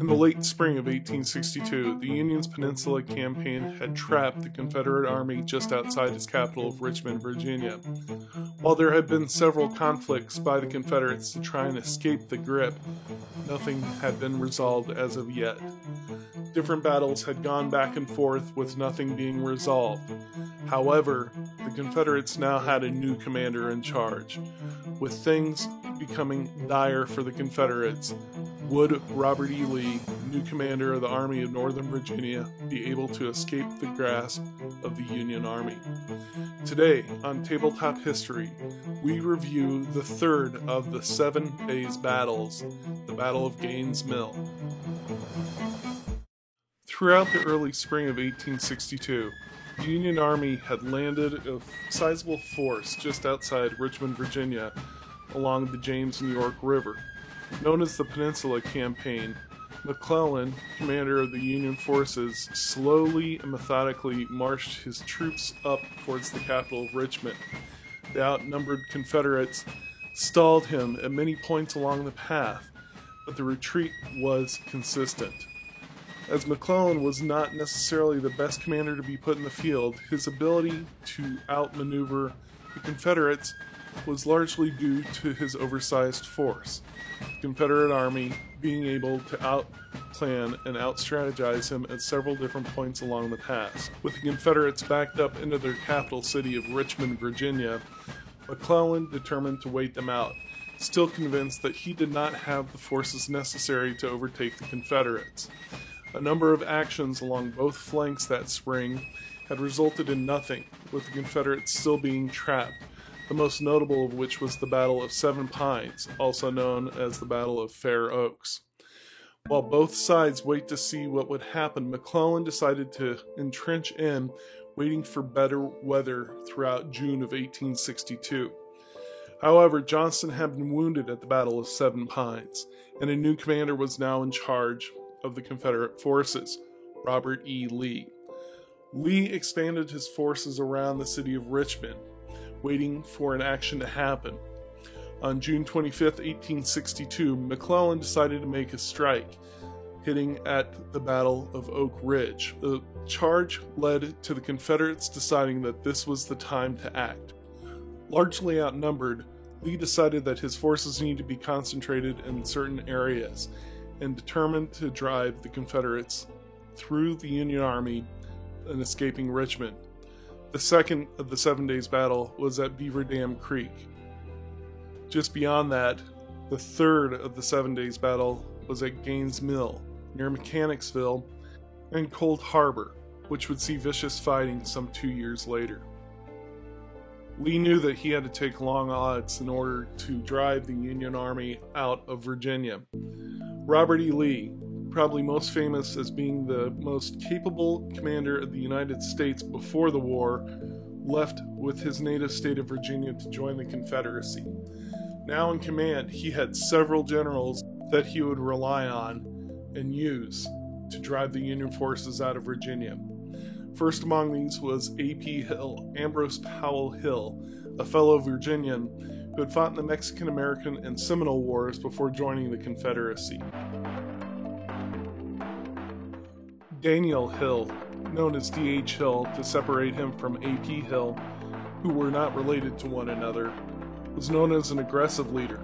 In the late spring of 1862, the Union's Peninsula Campaign had trapped the Confederate Army just outside its capital of Richmond, Virginia. While there had been several conflicts by the Confederates to try and escape the grip, nothing had been resolved as of yet. Different battles had gone back and forth with nothing being resolved. However, the Confederates now had a new commander in charge. With things becoming dire for the Confederates, would Robert E. Lee, new commander of the Army of Northern Virginia, be able to escape the grasp of the Union Army? Today, on Tabletop History, we review the third of the 7 days battles, the Battle of Gaines' Mill. Throughout the early spring of 1862, the Union Army had landed a sizable force just outside Richmond, Virginia, along the James and York River. Known as the Peninsula Campaign, McClellan, commander of the Union forces, slowly and methodically marched his troops up towards the capital of Richmond. The outnumbered Confederates stalled him at many points along the path, but the retreat was consistent. As McClellan was not necessarily the best commander to be put in the field, his ability to outmaneuver the Confederates was largely due to his oversized force, the Confederate Army being able to outplan and outstrategize him at several different points along the pass. With the Confederates backed up into their capital city of Richmond, Virginia, McClellan determined to wait them out, still convinced that he did not have the forces necessary to overtake the Confederates. A number of actions along both flanks that spring had resulted in nothing, with the Confederates still being trapped, the most notable of which was the Battle of Seven Pines, also known as the Battle of Fair Oaks. While both sides wait to see what would happen, McClellan decided to entrench in, waiting for better weather throughout June of 1862. However, Johnston had been wounded at the Battle of Seven Pines, and a new commander was now in charge of the Confederate forces, Robert E. Lee. Lee expanded his forces around the city of Richmond, waiting for an action to happen. On June 25, 1862, McClellan decided to make a strike, hitting at the Battle of Oak Ridge. The charge led to the Confederates deciding that this was the time to act. Largely outnumbered, Lee decided that his forces needed to be concentrated in certain areas, and determined to drive the Confederates through the Union Army and escaping Richmond. The second of the 7 days battle was at Beaver Dam Creek. Just beyond that, the third of the 7 days battle was at Gaines' Mill, near Mechanicsville, and Cold Harbor, which would see vicious fighting some 2 years later. Lee knew that he had to take long odds in order to drive the Union Army out of Virginia. Robert E. Lee, probably most famous as being the most capable commander of the United States before the war, left with his native state of Virginia to join the Confederacy. Now in command, he had several generals that he would rely on and use to drive the Union forces out of Virginia. First among these was A.P. Hill, Ambrose Powell Hill, a fellow Virginian who had fought in the Mexican-American and Seminole Wars before joining the Confederacy. Daniel Hill, known as D.H. Hill to separate him from A.P. Hill, who were not related to one another, was known as an aggressive leader.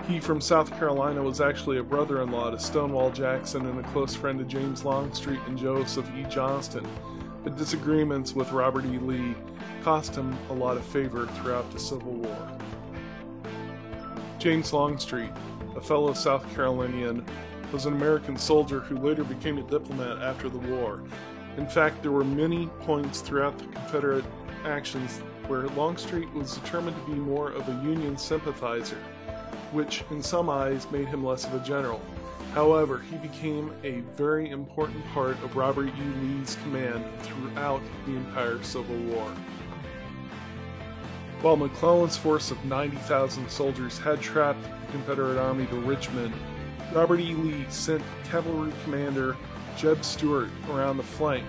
He from South Carolina was actually a brother-in-law to Stonewall Jackson and a close friend to James Longstreet and Joseph E. Johnston, but disagreements with Robert E. Lee cost him a lot of favor throughout the Civil War. James Longstreet, a fellow South Carolinian, was an American soldier who later became a diplomat after the war. In fact, there were many points throughout the Confederate actions where Longstreet was determined to be more of a Union sympathizer, which in some eyes made him less of a general. However, he became a very important part of Robert E. Lee's command throughout the entire Civil War. While McClellan's force of 90,000 soldiers had trapped the Confederate Army to Richmond, Robert E. Lee sent cavalry commander Jeb Stuart around the flank,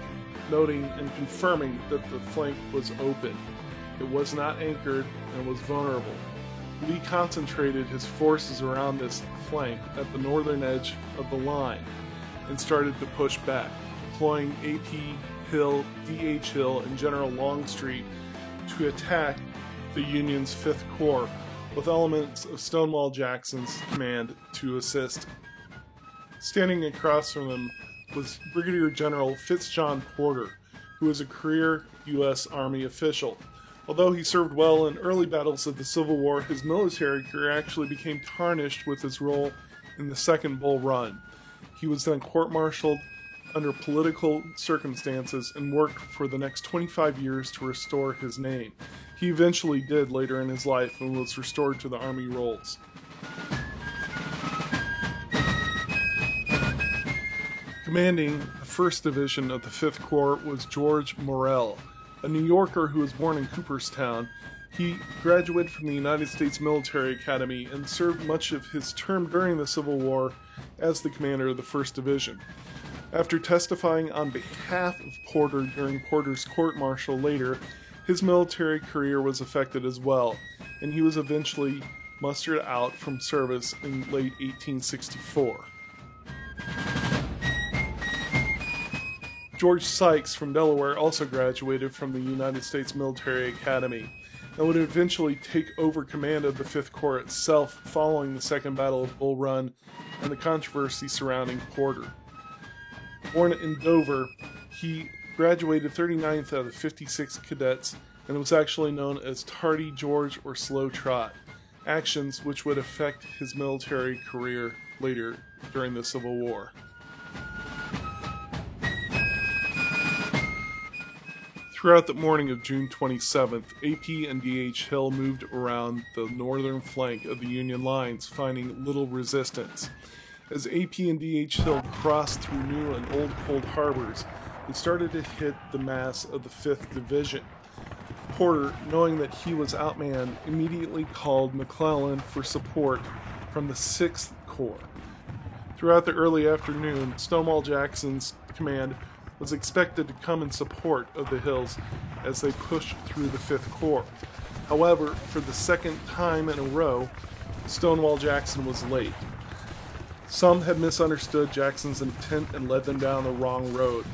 noting and confirming that the flank was open. It was not anchored and was vulnerable. Lee concentrated his forces around this flank at the northern edge of the line. and started to push back, deploying A.P. Hill, D.H. Hill, and General Longstreet to attack the Union's 5th Corps, with elements of Stonewall Jackson's command to assist. Standing across from him was Brigadier General Fitzjohn Porter, who was a career U.S. Army official. Although he served well in early battles of the Civil War, his military career actually became tarnished with his role in the Second Bull Run. He was then court-martialed under political circumstances and worked for the next 25 years to restore his name. He eventually did later in his life and was restored to the Army rolls. Commanding the 1st Division of the 5th Corps was George Morrell, a New Yorker who was born in Cooperstown. He graduated from the United States Military Academy and served much of his term during the Civil War as the commander of the 1st Division. After testifying on behalf of Porter during Porter's court-martial later, his military career was affected as well, and he was eventually mustered out from service in late 1864. George Sykes from Delaware also graduated from the United States Military Academy and would eventually take over command of the 5th Corps itself following the Second Battle of Bull Run and the controversy surrounding Porter. Born in Dover, he graduated 39th out of 56 cadets and was actually known as Tardy George or Slow Trot, actions which would affect his military career later during the Civil War. Throughout the morning of June 27th, A.P. and D.H. Hill moved around the northern flank of the Union lines, finding little resistance. As A.P. and D.H. Hill crossed through New and Old Cold Harbors, they started to hit the mass of the 5th Division. Porter, knowing that he was outmanned, immediately called McClellan for support from the 6th Corps. Throughout the early afternoon, Stonewall Jackson's command was expected to come in support of the Hills as they pushed through the 5th Corps. However, for the second time in a row, Stonewall Jackson was late. Some had misunderstood Jackson's intent and led them down the wrong road.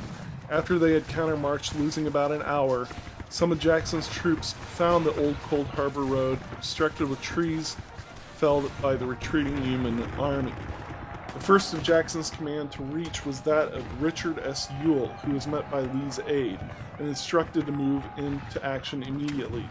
After they had countermarched, losing about an hour, some of Jackson's troops found the Old Cold Harbor Road obstructed with trees felled by the retreating Union army. The first of Jackson's command to reach was that of Richard S. Ewell, who was met by Lee's aide and instructed to move into action immediately.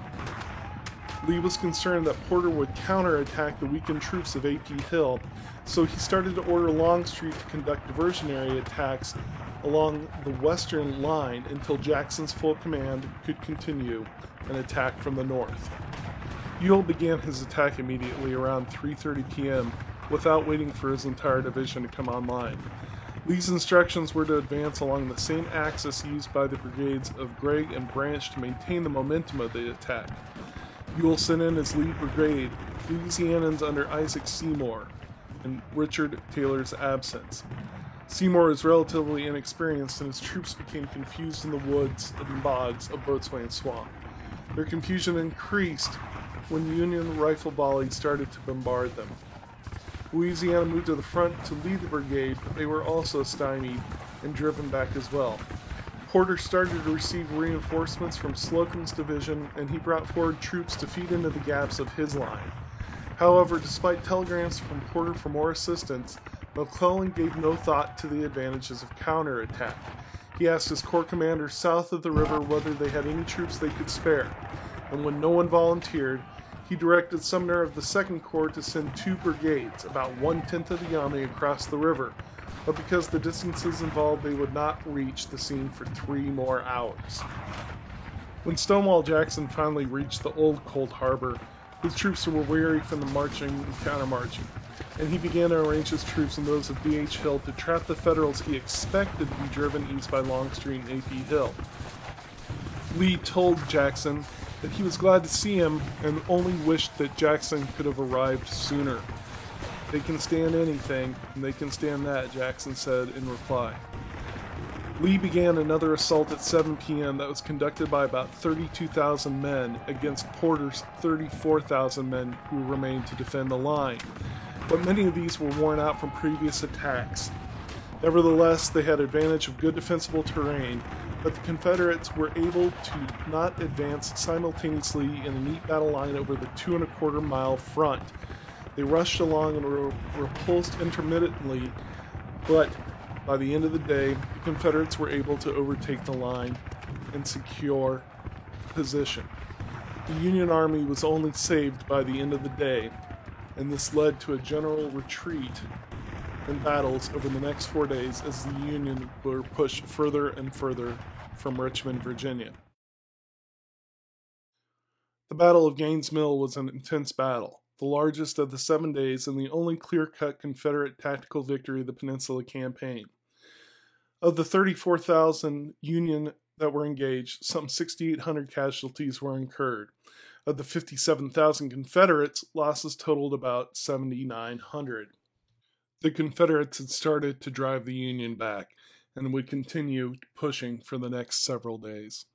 Lee was concerned that Porter would counterattack the weakened troops of A.P. Hill, so he started to order Longstreet to conduct diversionary attacks along the western line until Jackson's full command could continue an attack from the north. Ewell began his attack immediately around 3:30 p.m. without waiting for his entire division to come online. Lee's instructions were to advance along the same axis used by the brigades of Gregg and Branch to maintain the momentum of the attack. Ewell sent in his lead brigade, Louisianans under Isaac Seymour, in Richard Taylor's absence. Seymour was relatively inexperienced, and his troops became confused in the woods and bogs of Boatswain Swamp. Their confusion increased when Union rifle volleys started to bombard them. Louisiana moved to the front to lead the brigade, but they were also stymied and driven back as well. Porter started to receive reinforcements from Slocum's division, and he brought forward troops to feed into the gaps of his line. However, despite telegrams from Porter for more assistance, McClellan gave no thought to the advantages of counterattack. He asked his corps commanders south of the river whether they had any troops they could spare, and when no one volunteered, he directed Sumner of the 2nd Corps to send 2 brigades, about 1/10 of the army, across the river, but because the distances involved, they would not reach the scene for 3 more hours. When Stonewall Jackson finally reached the Old Cold Harbor, his troops were weary from the marching and countermarching, and he began to arrange his troops and those of D.H. Hill to trap the Federals he expected to be driven east by Longstreet and A.P. Hill. Lee told Jackson that he was glad to see him and only wished that Jackson could have arrived sooner. "They can stand anything, and they can stand that," Jackson said in reply. Lee began another assault at 7 p.m. that was conducted by about 32,000 men against Porter's 34,000 men who remained to defend the line, but many of these were worn out from previous attacks. Nevertheless, they had advantage of good defensible terrain, but the Confederates were able to not advance simultaneously in a neat battle line over the 2.25-mile front. They rushed along and were repulsed intermittently, but by the end of the day, the Confederates were able to overtake the line and secure position. The Union Army was only saved by the end of the day, and this led to a general retreat and battles over the next 4 days as the Union were pushed further and further from Richmond, Virginia. The Battle of Gaines' Mill was an intense battle, the largest of the 7 days and the only clear-cut Confederate tactical victory of the Peninsula Campaign. Of the 34,000 Union that were engaged, some 6,800 casualties were incurred. Of the 57,000 Confederates, losses totaled about 7,900. The Confederates had started to drive the Union back and would continue pushing for the next several days.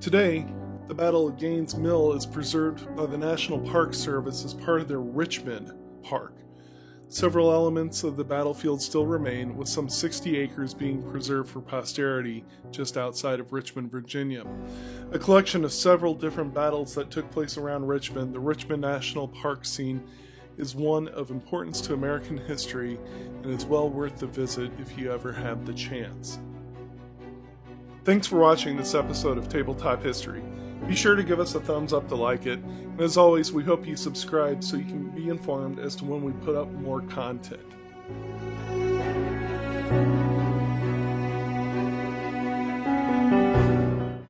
Today, the Battle of Gaines' Mill is preserved by the National Park Service as part of their Richmond Park. Several elements of the battlefield still remain, with some 60 acres being preserved for posterity just outside of Richmond, Virginia. A collection of several different battles that took place around Richmond, the Richmond National Park scene is one of importance to American history and is well worth the visit if you ever have the chance. Thanks for watching this episode of Tabletop History. Be sure to give us a thumbs up to like it, and as always, we hope you subscribe so you can be informed as to when we put up more content.